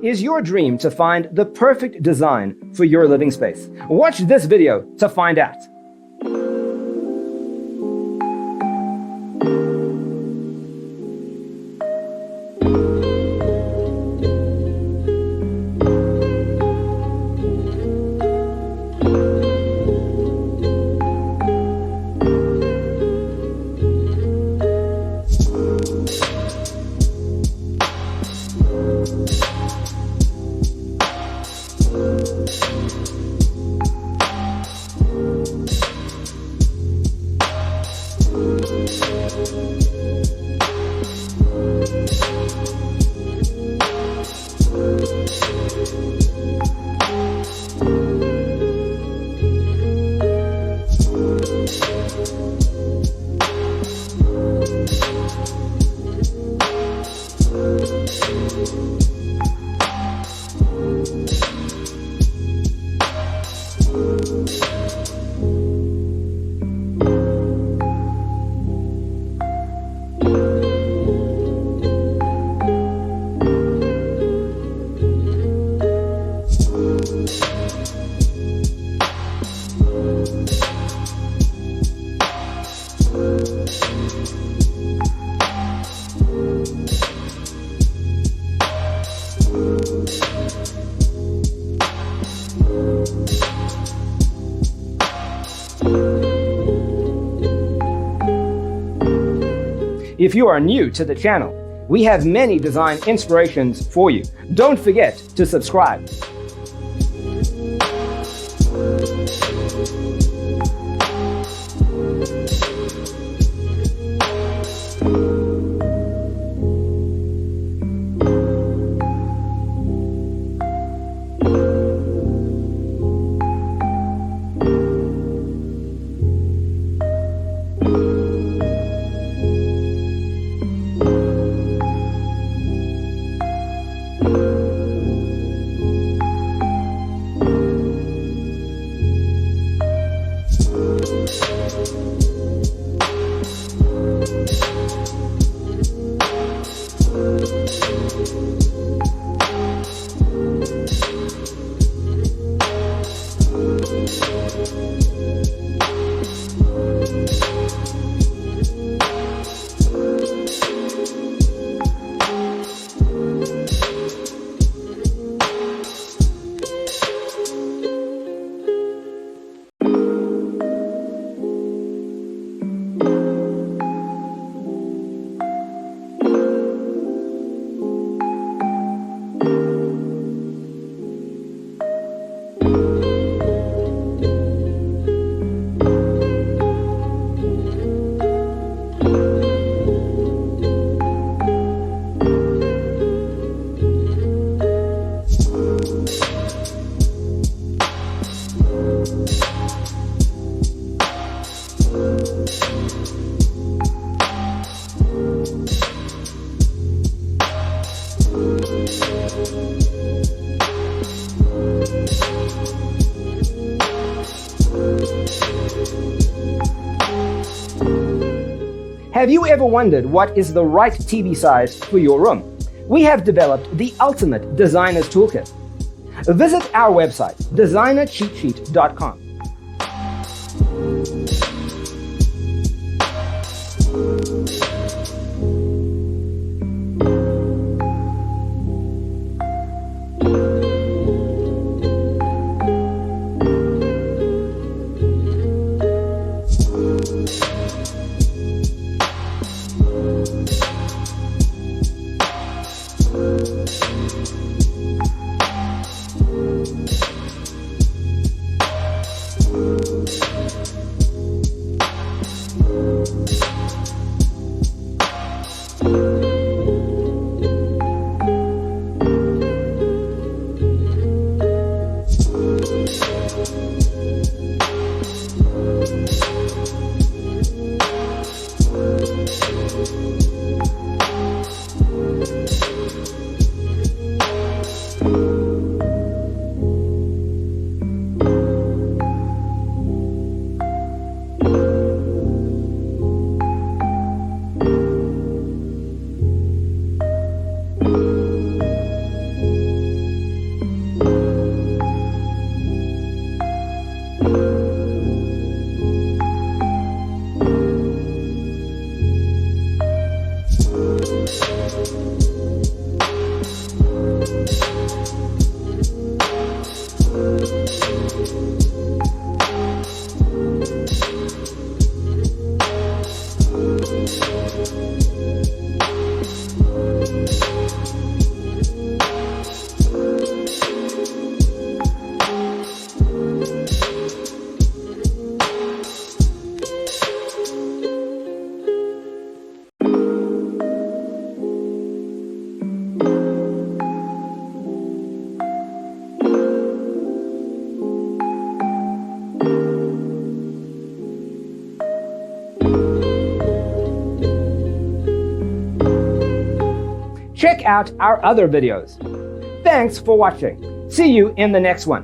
Is your dream to find the perfect design for your living space? Watch this video to find out. If you are new to the channel, we have many design inspirations for you. Don't forget to subscribe. Have you ever wondered what is the right TV size for your room? We have developed the ultimate designer's toolkit. Visit our website, designercheatsheet.com. out our other videos. Thanks for watching. See you in the next one.